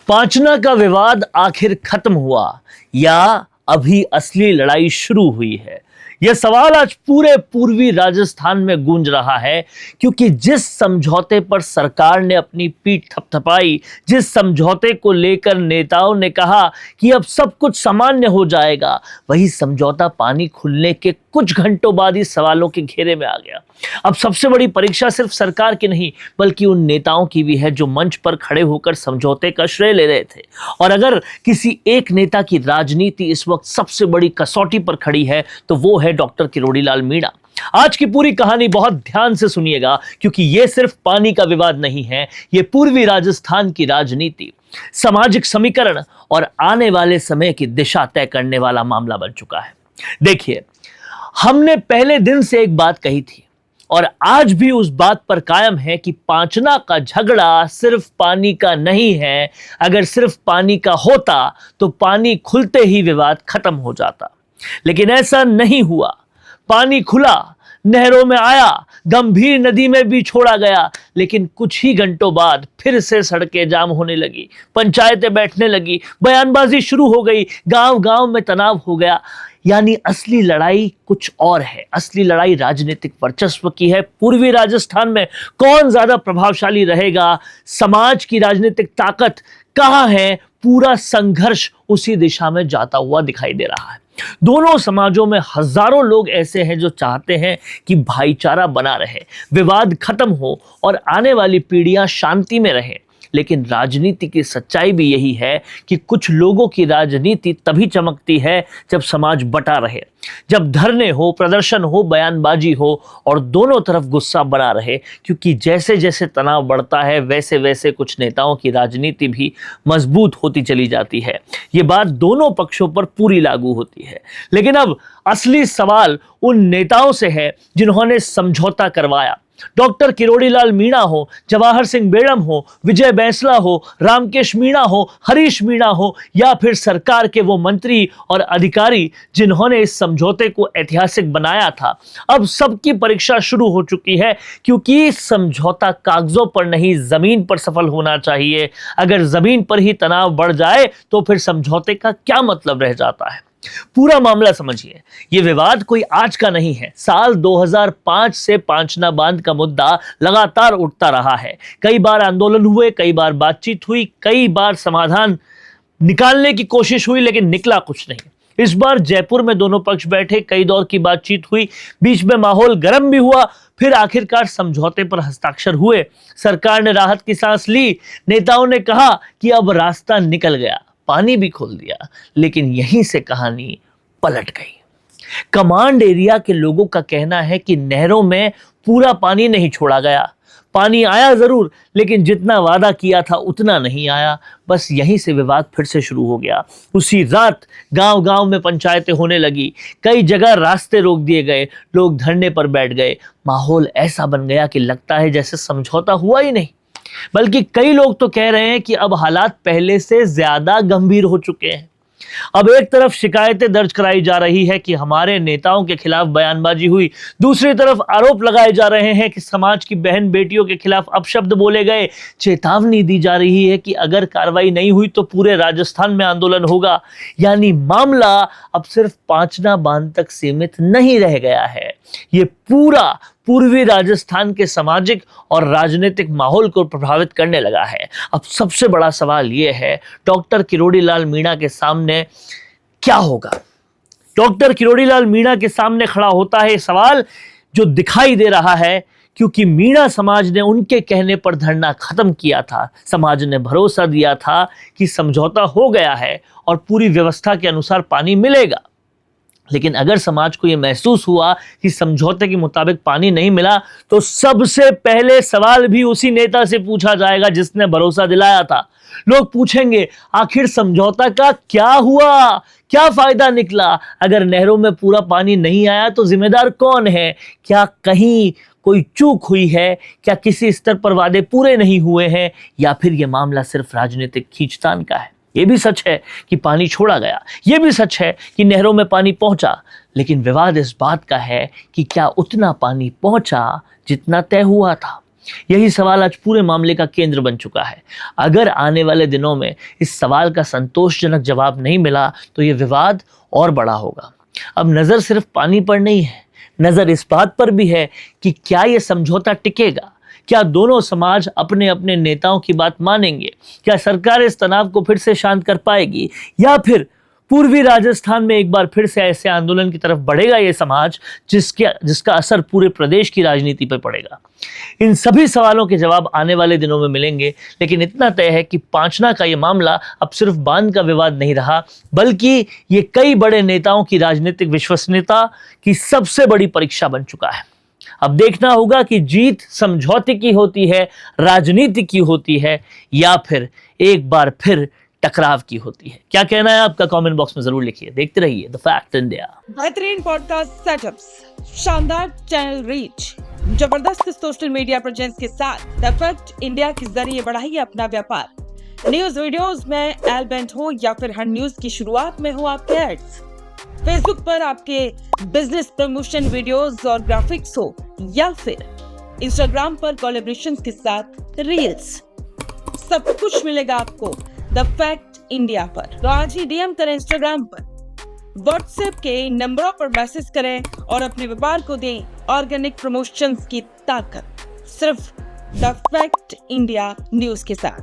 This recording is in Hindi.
पांचना का विवाद आखिर खत्म हुआ या अभी असली लड़ाई शुरू हुई है? यह सवाल आज पूरे पूर्वी राजस्थान में गूंज रहा है, क्योंकि जिस समझौते पर सरकार ने अपनी पीठ थपथपाई, जिस समझौते को लेकर नेताओं ने कहा कि अब सब कुछ सामान्य हो जाएगा, वही समझौता पानी खुलने के कुछ घंटों बाद ही सवालों के घेरे में आ गया। अब सबसे बड़ी परीक्षा सिर्फ सरकार की नहीं, बल्कि उन नेताओं की भी है जो मंच पर खड़े होकर समझौते का श्रेय ले रहे थे। और अगर किसी एक नेता की राजनीति इस वक्त सबसे बड़ी कसौटी पर खड़ी है, तो वो है डॉक्टर किरोड़ी लाल मीणा। आज की पूरी कहानी बहुत ध्यान से सुनिएगा, क्योंकि यह सिर्फ पानी का विवाद नहीं है, यह पूर्वी राजस्थान की राजनीति, सामाजिक समीकरण और आने वाले समय की दिशा तय करने वाला मामला बन चुका है। देखिए, हमने पहले दिन से एक बात कही थी और आज भी उस बात पर कायम है कि पांचना का झगड़ा सिर्फ पानी का नहीं है। अगर सिर्फ पानी का होता तो पानी खुलते ही विवाद खत्म हो जाता, लेकिन ऐसा नहीं हुआ। पानी खुला, नहरों में आया, गंभीर नदी में भी छोड़ा गया, लेकिन कुछ ही घंटों बाद फिर से सड़कें जाम होने लगी, पंचायतें बैठने लगी, बयानबाजी शुरू हो गई, गांव-गांव में तनाव हो गया। यानी असली लड़ाई कुछ और है। असली लड़ाई राजनीतिक वर्चस्व की है। पूर्वी राजस्थान में कौन ज्यादा प्रभावशाली रहेगा, समाज की राजनीतिक ताकत कहां है, पूरा संघर्ष उसी दिशा में जाता हुआ दिखाई दे रहा है। दोनों समाजों में हजारों लोग ऐसे हैं जो चाहते हैं कि भाईचारा बना रहे, विवाद खत्म हो और आने वाली पीढ़ियां शांति में रहे। लेकिन राजनीति की सच्चाई भी यही है कि कुछ लोगों की राजनीति तभी चमकती है जब समाज बटा रहे, जब धरने हो, प्रदर्शन हो, बयानबाजी हो और दोनों तरफ गुस्सा बना रहे। क्योंकि जैसे जैसे तनाव बढ़ता है, वैसे वैसे कुछ नेताओं की राजनीति भी मजबूत होती चली जाती है। ये बात दोनों पक्षों पर पूरी लागू होती है। लेकिन अब असली सवाल उन नेताओं से है जिन्होंने समझौता करवाया। डॉक्टर किरोड़ी लाल मीणा हो, जवाहर सिंह बेड़म हो, विजय बैंसला हो, रामकेश मीणा हो, हरीश मीणा हो, या फिर सरकार के वो मंत्री और अधिकारी जिन्होंने इस समझौते को ऐतिहासिक बनाया था। अब सबकी परीक्षा शुरू हो चुकी है, क्योंकि समझौता कागजों पर नहीं, जमीन पर सफल होना चाहिए। अगर जमीन पर ही तनाव बढ़ जाए तो फिर समझौते का क्या मतलब रह जाता है। पूरा मामला समझिए। यह विवाद कोई आज का नहीं है। साल 2005 से पांचना बांध का मुद्दा लगातार उठता रहा है। कई बार आंदोलन हुए, कई बार बातचीत हुई, कई बार समाधान निकालने की कोशिश हुई, लेकिन निकला कुछ नहीं। इस बार जयपुर में दोनों पक्ष बैठे, कई दौर की बातचीत हुई, बीच में माहौल गर्म भी हुआ, फिर आखिरकार समझौते पर हस्ताक्षर हुए। सरकार ने राहत की सांस ली। नेताओं ने कहा कि अब रास्ता निकल गया, पानी भी खोल दिया। लेकिन यहीं से कहानी पलट गई। कमांड एरिया के लोगों का कहना है कि नहरों में पूरा पानी नहीं छोड़ा गया। पानी आया जरूर, लेकिन जितना वादा किया था उतना नहीं आया। बस यहीं से विवाद फिर से शुरू हो गया। उसी रात गांव-गांव में पंचायतें होने लगी, कई जगह रास्ते रोक दिए गए, लोग धरने पर बैठ गए। माहौल ऐसा बन गया कि लगता है जैसे समझौता हुआ ही नहीं। बल्कि कई लोग तो कह रहे हैं कि अब हालात पहले से ज्यादा गंभीर हो चुके हैं। अब एक तरफ शिकायतें दर्ज कराई जा रही है कि हमारे नेताओं के खिलाफ बयानबाजी हुई, दूसरी तरफ आरोप लगाए जा रहे हैं कि समाज की बहन बेटियों के खिलाफ अपशब्द बोले गए। चेतावनी दी जा रही है कि अगर कार्रवाई नहीं हुई तो पूरे राजस्थान में आंदोलन होगा। यानी मामला अब सिर्फ पांचना बांध तक सीमित नहीं रह गया है, ये पूरा पूर्वी राजस्थान के सामाजिक और राजनीतिक माहौल को प्रभावित करने लगा है। अब सबसे बड़ा सवाल यह है, डॉक्टर किरोड़ी लाल मीणा के सामने क्या होगा? डॉक्टर किरोड़ी लाल मीणा के सामने खड़ा होता है सवाल जो दिखाई दे रहा है, क्योंकि मीणा समाज ने उनके कहने पर धरना खत्म किया था। समाज ने भरोसा दिया था कि समझौता हो गया है और पूरी व्यवस्था के अनुसार पानी मिलेगा। लेकिन अगर समाज को यह महसूस हुआ कि समझौते के मुताबिक पानी नहीं मिला, तो सबसे पहले सवाल भी उसी नेता से पूछा जाएगा जिसने भरोसा दिलाया था। लोग पूछेंगे, आखिर समझौता का क्या हुआ, क्या फायदा निकला? अगर नहरों में पूरा पानी नहीं आया तो जिम्मेदार कौन है? क्या कहीं कोई चूक हुई है? क्या किसी स्तर पर वादे पूरे नहीं हुए हैं? या फिर यह मामला सिर्फ राजनीतिक खींचतान का है? यह भी सच है कि पानी छोड़ा गया, यह भी सच है कि नहरों में पानी पहुंचा, लेकिन विवाद इस बात का है कि क्या उतना पानी पहुंचा जितना तय हुआ था। यही सवाल आज पूरे मामले का केंद्र बन चुका है। अगर आने वाले दिनों में इस सवाल का संतोषजनक जवाब नहीं मिला तो ये विवाद और बड़ा होगा। अब नजर सिर्फ पानी पर नहीं है, नजर इस बात पर भी है कि क्या ये समझौता टिकेगा, क्या दोनों समाज अपने अपने नेताओं की बात मानेंगे, क्या सरकार इस तनाव को फिर से शांत कर पाएगी, या फिर पूर्वी राजस्थान में एक बार फिर से ऐसे आंदोलन की तरफ बढ़ेगा ये समाज जिसका असर पूरे प्रदेश की राजनीति पर पड़ेगा। इन सभी सवालों के जवाब आने वाले दिनों में मिलेंगे, लेकिन इतना तय है कि पांचना का ये मामला अब सिर्फ बांध का विवाद नहीं रहा, बल्कि ये कई बड़े नेताओं की राजनीतिक विश्वसनीयता की सबसे बड़ी परीक्षा बन चुका है। अब देखना होगा कि जीत समझौते की होती है, राजनीति की होती है, या फिर एक बार फिर टकराव की होती है। क्या कहना है आपका? कमेंट बॉक्स में जरूर लिखिए। देखते रहिए द फैक्ट इंडिया। बेहतरीन पॉडकास्ट सेटअप्स, शानदार चैनल रीच, जबरदस्त सोशल मीडिया प्रेजेंस के साथ द फैक्ट इंडिया के जरिए बढ़ाइए अपना व्यापार। न्यूज वीडियोस में एल बेंट हो या फिर हर न्यूज की शुरुआत में हो आपके एड्स, फेसबुक पर आपके बिजनेस प्रमोशन वीडियोस और ग्राफिक्स हो, या फिर इंस्टाग्राम पर कोलैबोरेशन के साथ रील्स, सब कुछ मिलेगा आपको द फैक्ट इंडिया पर। तो आज ही डीएम करें इंस्टाग्राम पर, व्हाट्सएप के नंबरों पर मैसेज करें और अपने व्यापार को दें ऑर्गेनिक प्रमोशंस की ताकत, सिर्फ द फैक्ट इंडिया न्यूज के साथ।